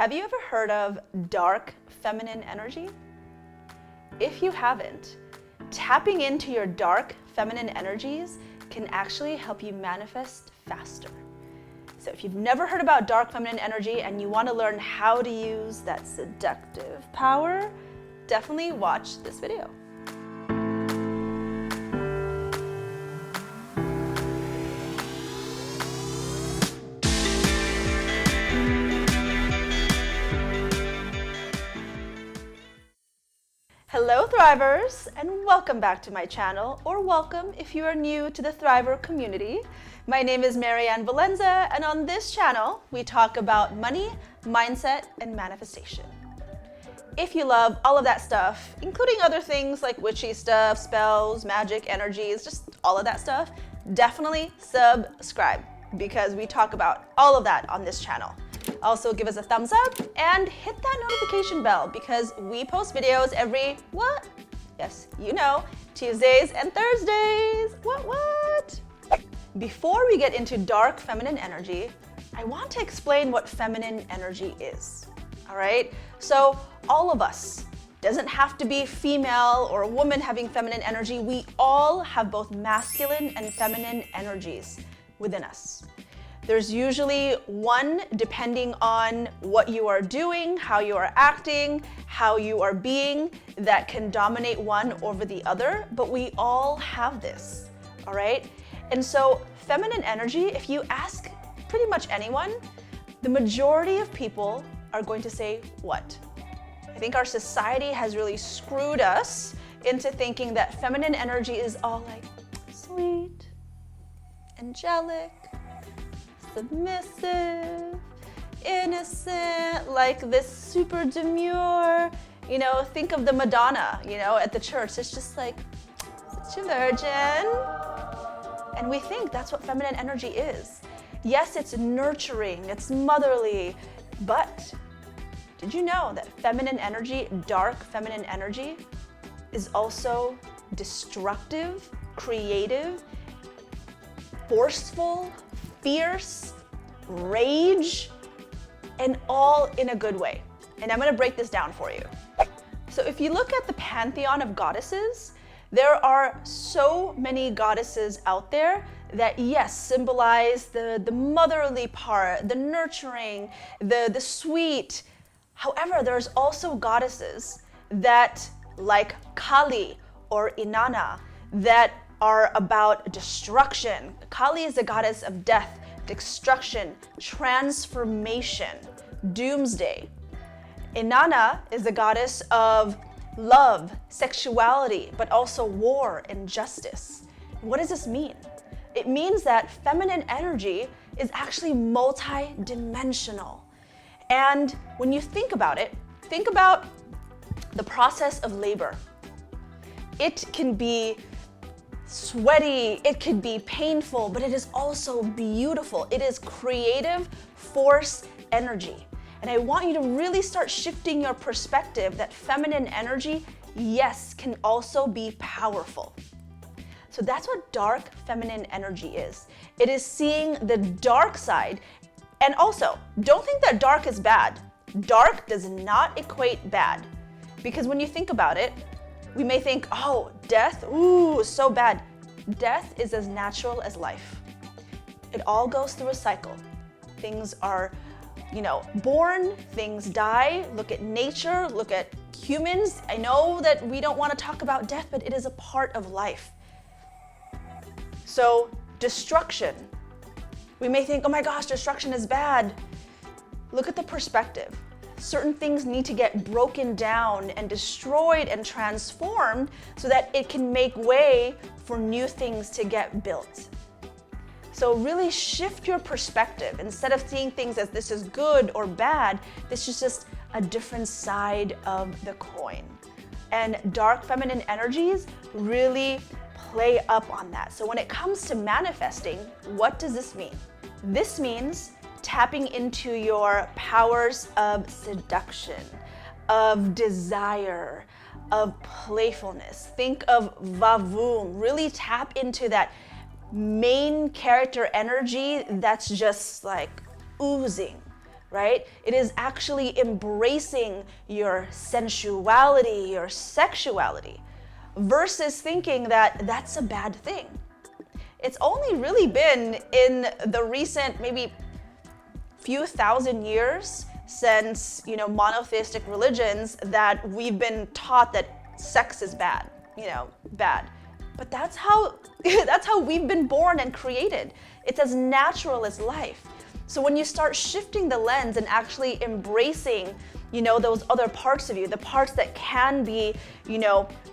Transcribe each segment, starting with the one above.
Have you ever heard of dark feminine energy? If you haven't, tapping into your dark feminine energies can actually help you manifest faster. So if you've never heard about dark feminine energy and you want to learn how to use that seductive power, definitely watch this video. Hello Thrivers, and welcome back to my channel, or welcome if you are new to the Thriver community. My name is Marianne Valenza, and on this channel, we talk about money, mindset, and manifestation. If you love all of that stuff, including other things like witchy stuff, spells, magic, energies, just all of that stuff, definitely subscribe because we talk about all of that on this channel. Also give us a thumbs up and hit that notification bell because we post videos every, what? Yes, you know, Tuesdays and Thursdays. What? Before we get into dark feminine energy, I want to explain what feminine energy is, all right? So all of us, doesn't have to be female or a woman having feminine energy, we all have both masculine and feminine energies within us. There's usually one depending on what you are doing, how you are acting, how you are being, that can dominate one over the other, but we all have this, all right? And so feminine energy, if you ask pretty much anyone, the majority of people are going to say what? I think our society has really screwed us into thinking that feminine energy is all like sweet, angelic, submissive, innocent, like this super demure, you know, think of the Madonna, you know, at the church. It's just like, such a virgin. And we think that's what feminine energy is. Yes, it's nurturing, it's motherly, but did you know that feminine energy, dark feminine energy, is also destructive, creative, forceful, fierce, rage, and all in a good way. And I'm gonna break this down for you. So if you look at the pantheon of goddesses, there are so many goddesses out there that, yes, symbolize the motherly part, the nurturing, the sweet. However, there's also goddesses that, like Kali or Inanna, that are about destruction. Kali is a goddess of death, destruction, transformation, doomsday. Inanna is a goddess of love, sexuality, but also war and justice. What does this mean? It means that feminine energy is actually multi-dimensional. And when you think about it, think about the process of labor. It can be sweaty, it could be painful, but it is also beautiful. It is creative force energy. And I want you to really start shifting your perspective that feminine energy, yes, can also be powerful. So that's what dark feminine energy is. It is seeing the dark side. And also, don't think that dark is bad. Dark does not equate bad. Because when you think about it, we may think, oh, death, ooh, so bad. Death is as natural as life. It all goes through a cycle. Things are, born, things die. Look at nature, look at humans. I know that we don't want to talk about death, but it is a part of life. So, destruction. We may think, oh my gosh, destruction is bad. Look at the perspective. Certain things need to get broken down and destroyed and transformed so that it can make way for new things to get built. So really shift your perspective. Instead of seeing things as this is good or bad, this is just a different side of the coin. And dark feminine energies really play up on that. So when it comes to manifesting, what does this mean? This means tapping into your powers of seduction, of desire, of playfulness. Think of vavoom. Really tap into that main character energy that's just like oozing, right? It is actually embracing your sensuality, your sexuality, versus thinking that that's a bad thing. It's only really been in the recent maybe few thousand years since, monotheistic religions that we've been taught that sex is bad, bad. But that's how we've been born and created. It's as natural as life. So when you start shifting the lens and actually embracing, those other parts of you, the parts that can be,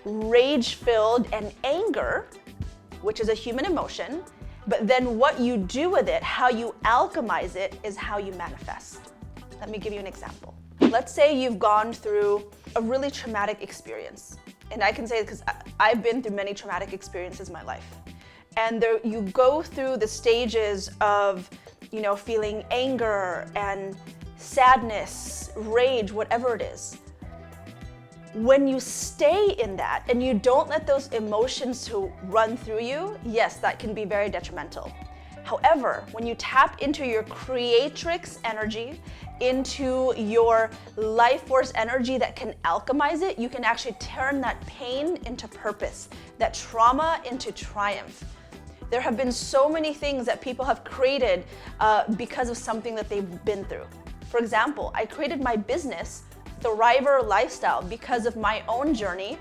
rage-filled and anger, which is a human emotion, but then what you do with it, how you alchemize it, is how you manifest. Let me give you an example. Let's say you've gone through a really traumatic experience. And I can say it because I've been through many traumatic experiences in my life. And there, you go through the stages of, feeling anger and sadness, rage, whatever it is. When you stay in that and you don't let those emotions to run through you, yes, that can be very detrimental. However, when you tap into your creatrix energy, into your life force energy that can alchemize it, you can actually turn that pain into purpose, that trauma into triumph. There have been so many things that people have created because of something that they've been through. For example, I created my business, Thriver Lifestyle, because of my own journey,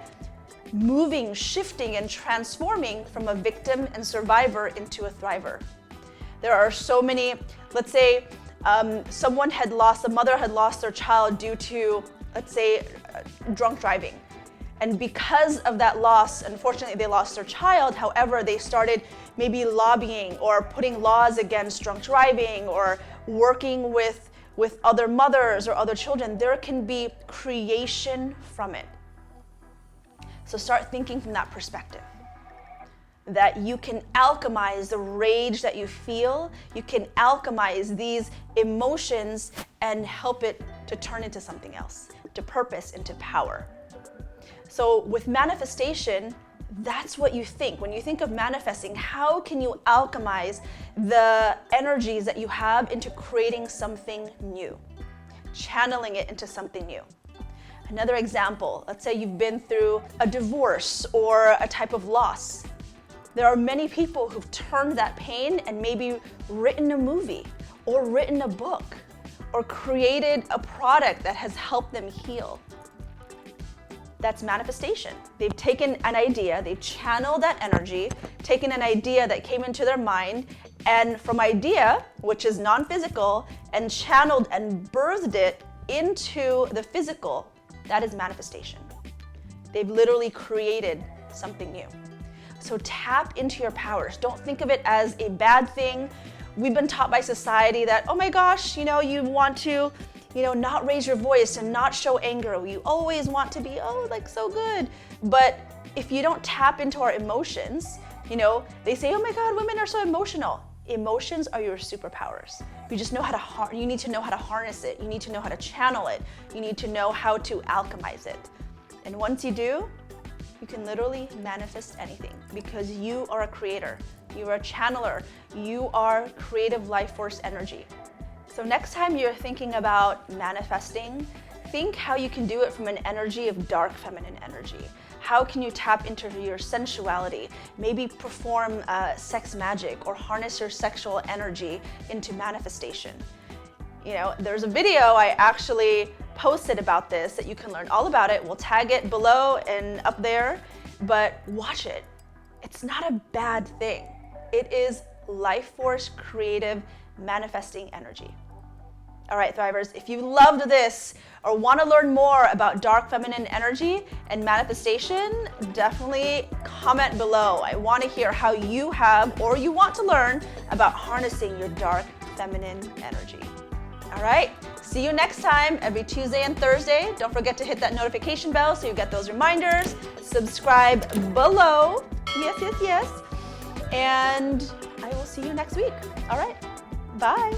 moving, shifting, and transforming from a victim and survivor into a thriver. There are so many, let's say a mother had lost their child due to, let's say, drunk driving. And because of that loss, unfortunately, they lost their child. However, they started maybe lobbying or putting laws against drunk driving or working with other mothers or other children. There can be creation from it. So start thinking from that perspective, that you can alchemize the rage that you feel. You can alchemize these emotions and help it to turn into something else, to purpose, into power. So with manifestation, that's what you think. When you think of manifesting, how can you alchemize the energies that you have into creating something new, channeling it into something new? Another example, let's say you've been through a divorce or a type of loss. There are many people who've turned that pain and maybe written a movie or written a book or created a product that has helped them heal. That's manifestation. They've taken an idea, they've channeled that energy, taken an idea that came into their mind, and from idea, which is non-physical, and channeled and birthed it into the physical. That is manifestation. They've literally created something new. So tap into your powers. Don't think of it as a bad thing. We've been taught by society that, oh my gosh, you want to not raise your voice and not show anger. You always want to be, so good. But if you don't tap into our emotions, they say, oh my God, women are so emotional. Emotions are your superpowers. You just know you need to know how to harness it. You need to know how to channel it. You need to know how to alchemize it. And once you do, you can literally manifest anything because you are a creator. You are a channeler. You are creative life force energy. So next time you're thinking about manifesting, think how you can do it from an energy of dark feminine energy. How can you tap into your sensuality? Maybe perform sex magic or harness your sexual energy into manifestation. There's a video I actually posted about this that you can learn all about it. We'll tag it below and up there, but watch it. It's not a bad thing. It is life force, creative, manifesting energy. All right, Thrivers, if you loved this or want to learn more about dark feminine energy and manifestation, definitely comment below. I want to hear how you have or you want to learn about harnessing your dark feminine energy. All right, see you next time every Tuesday and Thursday. Don't forget to hit that notification bell so you get those reminders. Subscribe below. Yes. And I will see you next week. All right, bye.